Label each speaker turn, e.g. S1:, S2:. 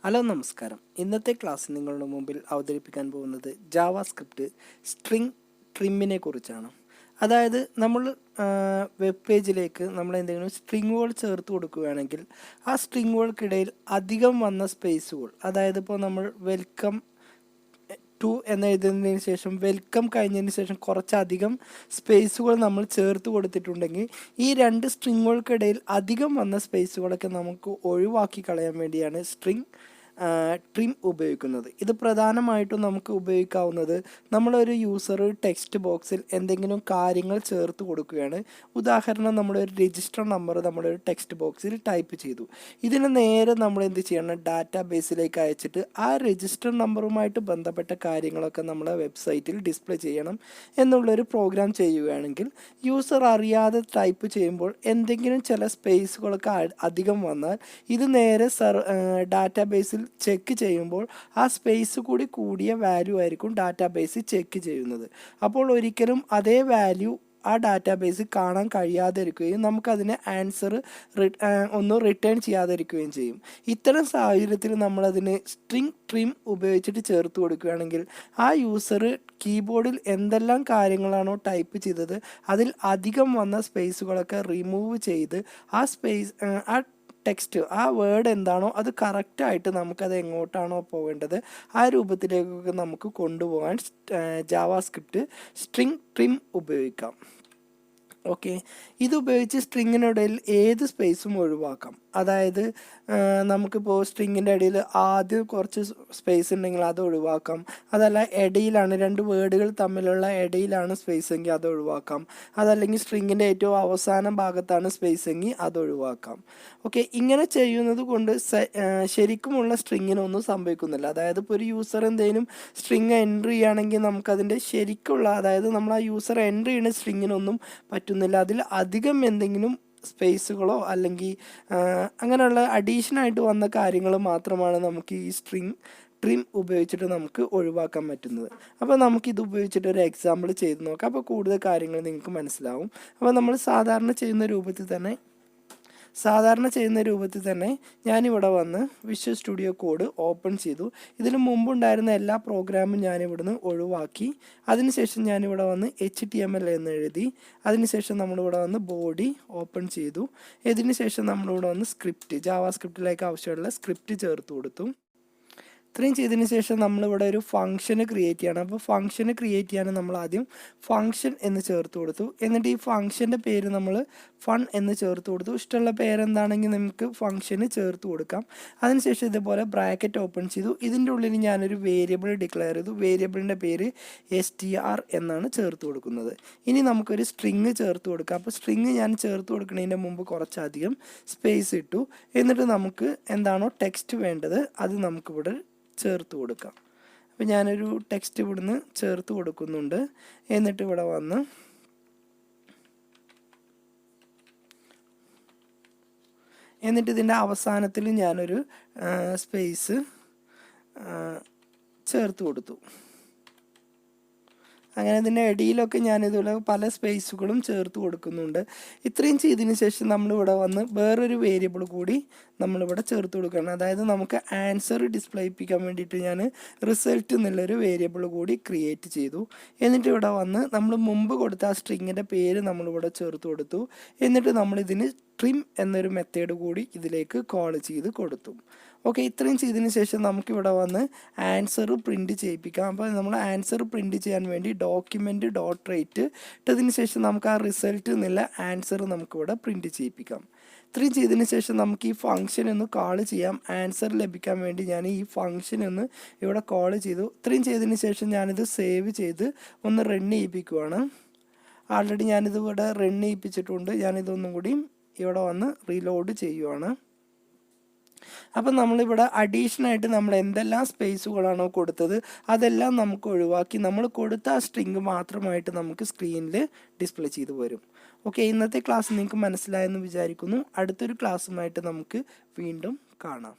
S1: Hello നമസ്കാരം. ഇന്നത്തെ class നിങ്ങളുടെ മുമ്പിൽ അവതരിപ്പിക്കാൻ പോകുന്നത് ജാവാസ്ക്രിപ്റ്റ് സ്ട്രിംഗ് ട്രിമ്മിനെ കുറിച്ചാണ്. അതായത് നമ്മൾ വെബ് പേജിലേക്ക് നമ്മൾ എന്തെങ്കിലും സ്ട്രിങ്ങുകൾ ചേർത്ത് കൊടുക്കുകയാണെങ്കിൽ ആ സ്ട്രിങ്ങുകൾക്കിടയിൽ അധികം വന്ന സ്പേസുകൾ, അതായത് ഇപ്പോൾ നമ്മൾ വെൽക്കം ടു എന്ന് എഴുതുന്നതിന് ശേഷം വെൽക്കം കഴിഞ്ഞതിന് ശേഷം കുറച്ചധികം സ്പേസുകൾ നമ്മൾ ചേർത്ത് കൊടുത്തിട്ടുണ്ടെങ്കിൽ ഈ രണ്ട് സ്ട്രിങ്ങുകൾക്കിടയിൽ അധികം വന്ന സ്പേസുകളൊക്കെ നമുക്ക് ഒഴിവാക്കി കളയാൻ വേണ്ടിയാണ് സ്ട്രിംഗ് ട്രിം ഉപയോഗിക്കുന്നത്. ഇത് പ്രധാനമായിട്ടും നമുക്ക് ഉപയോഗിക്കാവുന്നത് നമ്മളൊരു യൂസർ ടെക്സ്റ്റ് ബോക്സിൽ എന്തെങ്കിലും കാര്യങ്ങൾ ചേർത്ത് കൊടുക്കുകയാണ്. ഉദാഹരണം, നമ്മളൊരു രജിസ്റ്റർ നമ്പർ നമ്മളൊരു ടെക്സ്റ്റ് ബോക്സിൽ ടൈപ്പ് ചെയ്തു. ഇതിന് നേരെ നമ്മൾ എന്ത് ചെയ്യണം, ഡാറ്റാ ബേസിലേക്ക് അയച്ചിട്ട് ആ രജിസ്റ്റർ നമ്പറുമായിട്ട് ബന്ധപ്പെട്ട കാര്യങ്ങളൊക്കെ നമ്മളെ വെബ്സൈറ്റിൽ ഡിസ്പ്ലേ ചെയ്യണം എന്നുള്ളൊരു പ്രോഗ്രാം ചെയ്യുകയാണെങ്കിൽ യൂസർ അറിയാതെ ടൈപ്പ് ചെയ്യുമ്പോൾ എന്തെങ്കിലും ചില സ്പേസുകളൊക്കെ അധികം വന്നാൽ ഇത് നേരെ ഡാറ്റാ ബേസിൽ ചെക്ക് ചെയ്യുമ്പോൾ ആ സ്പേസ് കൂടി കൂടിയ വാല്യൂ ആയിരിക്കും ഡാറ്റാബേസ് ചെക്ക് ചെയ്യുന്നത്. അപ്പോൾ ഒരിക്കലും അതേ വാല്യൂ ആ ഡാറ്റാബേസ് കാണാൻ കഴിയാതിരിക്കുകയും നമുക്കതിന് ആൻസർ ഒന്നും റിട്ടേൺ ചെയ്യാതിരിക്കുകയും ചെയ്യും. ഇത്തരം സാഹചര്യത്തിൽ നമ്മളതിന് സ്ട്രിംഗ് ട്രിം ഉപയോഗിച്ചിട്ട് ചേർത്ത് കൊടുക്കുകയാണെങ്കിൽ ആ യൂസർ കീബോർഡിൽ എന്തെല്ലാം കാര്യങ്ങളാണോ ടൈപ്പ് ചെയ്തത് അതിൽ അധികം വന്ന സ്പേസുകളൊക്കെ റിമൂവ് ചെയ്ത് ആ സ്പേസ് ആ ടെക്സ്റ്റ്, ആ വേർഡ് എന്താണോ അത് കറക്റ്റായിട്ട് നമുക്കത് എങ്ങോട്ടാണോ പോകേണ്ടത് ആ രൂപത്തിലേക്കൊക്കെ നമുക്ക് കൊണ്ടുപോകാൻ ജാവാസ്ക്രിപ്റ്റ് സ്ട്രിംഗ് ട്രിം ഉപയോഗിക്കാം. ഓക്കെ, ഇതുപയോഗിച്ച് സ്ട്രിങ്ങിനിടയിൽ ഏത് സ്പേസും ഒഴിവാക്കാം. അതായത് നമുക്കിപ്പോൾ സ്ട്രിങ്ങിൻ്റെ ഇടയിൽ ആദ്യം കുറച്ച് സ്പേസ് ഉണ്ടെങ്കിൽ അത് ഒഴിവാക്കാം. അതല്ല ഇടയിലാണ്, രണ്ട് വേർഡുകൾ തമ്മിലുള്ള ഇടയിലാണ് സ്പേസ് എങ്കിൽ അത് ഒഴിവാക്കാം. അതല്ലെങ്കിൽ സ്ട്രിങ്ങിൻ്റെ ഏറ്റവും അവസാന ഭാഗത്താണ് സ്പേസ് എങ്കിൽ അത് ഒഴിവാക്കാം. ഓക്കെ, ഇങ്ങനെ ചെയ്യുന്നത് കൊണ്ട് ശരിക്കുമുള്ള സ്ട്രിങ്ങിനൊന്നും സംഭവിക്കുന്നില്ല. അതായത് ഇപ്പോൾ ഒരു യൂസർ എന്തെങ്കിലും സ്ട്രിങ് എൻട്രി ചെയ്യുകയാണെങ്കിൽ നമുക്കതിൻ്റെ ശരിക്കുള്ള, അതായത് നമ്മൾ ആ യൂസർ എൻട്രി ചെയ്യുന്ന സ്ട്രിങ്ങിനൊന്നും പറ്റുന്നില്ല. അതിൽ അധികം എന്തെങ്കിലും സ്പേസുകളോ അല്ലെങ്കിൽ അങ്ങനെയുള്ള അഡീഷനായിട്ട് വന്ന കാര്യങ്ങൾ മാത്രമാണ് നമുക്ക് ഈ സ്ട്രിംഗ് ട്രിം ഉപയോഗിച്ചിട്ട് നമുക്ക് ഒഴിവാക്കാൻ പറ്റുന്നത്. അപ്പോൾ നമുക്കിത് ഉപയോഗിച്ചിട്ട് ഒരു എക്സാമ്പിൾ ചെയ്ത് നോക്കാം. അപ്പോൾ കൂടുതൽ കാര്യങ്ങൾ നിങ്ങൾക്ക് മനസ്സിലാവും. അപ്പോൾ നമ്മൾ സാധാരണ ചെയ്യുന്ന രൂപത്തിൽ തന്നെ ഞാനിവിടെ വന്ന് വിഷ്വൽ സ്റ്റുഡിയോ കോഡ് ഓപ്പൺ ചെയ്തു. ഇതിന് മുമ്പുണ്ടായിരുന്ന എല്ലാ പ്രോഗ്രാമും ഞാനിവിടുന്ന് ഒഴിവാക്കി. അതിനുശേഷം ഞാനിവിടെ വന്ന് HTML എന്ന് എഴുതി. അതിനുശേഷം നമ്മളിവിടെ വന്ന് ബോഡി ഓപ്പൺ ചെയ്തു. ഇതിന് ശേഷം നമ്മളിവിടെ വന്ന് ജാവാസ്ക്രിപ്റ്റിലേക്ക് ആവശ്യമുള്ള സ്ക്രിപ്റ്റ് ചേർത്ത് കൊടുത്തു. ഇത്രയും ചെയ്തതിന് ശേഷം നമ്മളിവിടെ ഒരു ഫംഗ്ഷന് ക്രിയേറ്റ് ചെയ്യണം. അപ്പോൾ ഫംഗ്ഷന് ക്രിയേറ്റ് ചെയ്യാൻ നമ്മൾ ആദ്യം ഫംഗ്ഷൻ എന്ന് ചേർത്ത് കൊടുത്തു. എന്നിട്ട് ഈ ഫംഗ്ഷൻ്റെ പേര് നമ്മൾ ഫൺ എന്ന് ചേർത്ത് കൊടുത്തു. ഇഷ്ടമുള്ള പേരെന്താണെങ്കിൽ നമുക്ക് ഫംഗ്ഷന് ചേർത്ത് കൊടുക്കാം. അതിനുശേഷം ഇതുപോലെ ബ്രാക്കറ്റ് ഓപ്പൺ ചെയ്തു. ഇതിൻ്റെ ഉള്ളിൽ ഞാനൊരു വേരിയബിൾ ഡിക്ലെയർ ചെയ്തു. വേരിയബിളിൻ്റെ പേര് str എന്നാണ് ചേർത്ത് കൊടുക്കുന്നത്. ഇനി നമുക്കൊരു സ്ട്രിങ് ചേർത്ത് കൊടുക്കാം. അപ്പോൾ സ്ട്രിങ് ഞാൻ ചേർത്ത് കൊടുക്കുന്നതിൻ്റെ മുമ്പ് കുറച്ചധികം സ്പേസ് ഇട്ടു. എന്നിട്ട് നമുക്ക് എന്താണോ ടെക്സ്റ്റ് വേണ്ടത് അത് നമുക്കിവിടെ ചേർത്ത് കൊടുക്കാം. അപ്പോൾ ഞാനൊരു ടെക്സ്റ്റ് ഇവിടുന്ന് ചേർത്ത് കൊടുക്കുന്നുണ്ട്. എന്നിട്ട് ഇവിടെ വന്ന് ഇതിൻ്റെ അവസാനത്തിൽ ഞാനൊരു സ്പേസ് ചേർത്ത് കൊടുത്തു. അങ്ങനെ ഇതിൻ്റെ ഇടയിലൊക്കെ ഞാനിതുപോലെ പല സ്പേസുകളും ചേർത്ത് കൊടുക്കുന്നുണ്ട്. ഇത്രയും ചെയ്തതിന് ശേഷം നമ്മളിവിടെ വന്ന് വേറൊരു വേരിയബിൾ കൂടി നമ്മളിവിടെ ചേർത്ത് കൊടുക്കണം. അതായത് നമുക്ക് ആൻസർ ഡിസ്പ്ലേ ചെയ്യിപ്പിക്കാൻ വേണ്ടിയിട്ട് ഞാൻ റിസൾട്ട് എന്നുള്ളൊരു വേരിയബിൾ കൂടി ക്രിയേറ്റ് ചെയ്തു. എന്നിട്ട് ഇവിടെ വന്ന് നമ്മൾ മുമ്പ് കൊടുത്ത ആ സ്ട്രിങ്ങിൻ്റെ പേര് നമ്മളിവിടെ ചേർത്ത് കൊടുത്തു. എന്നിട്ട് നമ്മളിതിന് ട്രിം എന്നൊരു മെത്തേഡ് കൂടി ഇതിലേക്ക് കോൾ ചെയ്ത് കൊടുത്തു. ഓക്കെ, ഇത്രയും ചെയ്തതിന് ശേഷം നമുക്കിവിടെ വന്ന് ആൻസർ പ്രിൻറ്റ് ചെയ്യിപ്പിക്കാം. അപ്പോൾ നമ്മൾ ആൻസർ പ്രിൻറ്റ് ചെയ്യാൻ വേണ്ടി document.write ഇട്ടതിന് ശേഷം നമുക്ക് ആ റിസൾട്ട് എന്നുള്ള ആൻസർ നമുക്കിവിടെ പ്രിൻറ്റ് ചെയ്യിപ്പിക്കാം. ഇത്രയും ചെയ്തതിന് ശേഷം നമുക്ക് ഈ ഫംഗ്ഷൻ ഒന്ന് കോൾ ചെയ്യാം. ആൻസർ ലഭിക്കാൻ വേണ്ടി ഞാൻ ഈ ഫംഗ്ഷൻ ഒന്ന് ഇവിടെ കോൾ ചെയ്തു. ഇത്രയും ചെയ്തതിന് ശേഷം ഞാനിത് സേവ് ചെയ്ത് ഒന്ന് റൺ ചെയ്യിപ്പിക്കുവാണ്. ആൾറെഡി ഞാനിത് ഇവിടെ റൺ ചെയ്യിപ്പിച്ചിട്ടുണ്ട്. ഞാനിതൊന്നും കൂടി ഇവിടെ വന്ന് റീലോഡ് ചെയ്യുവാണ്. അപ്പം നമ്മളിവിടെ അഡീഷനായിട്ട് നമ്മൾ എന്തെല്ലാം സ്പേസുകളാണോ കൊടുത്തത് അതെല്ലാം നമുക്ക് ഒഴിവാക്കി നമ്മൾ കൊടുത്ത ആ സ്ട്രിങ് മാത്രമായിട്ട് നമുക്ക് സ്ക്രീനിൽ ഡിസ്പ്ലേ ചെയ്ത് വരും. ഓക്കെ, ഇന്നത്തെ ക്ലാസ് നിങ്ങൾക്ക് മനസ്സിലായെന്ന് വിചാരിക്കുന്നു. അടുത്തൊരു ക്ലാസ്സുമായിട്ട് നമുക്ക് വീണ്ടും കാണാം.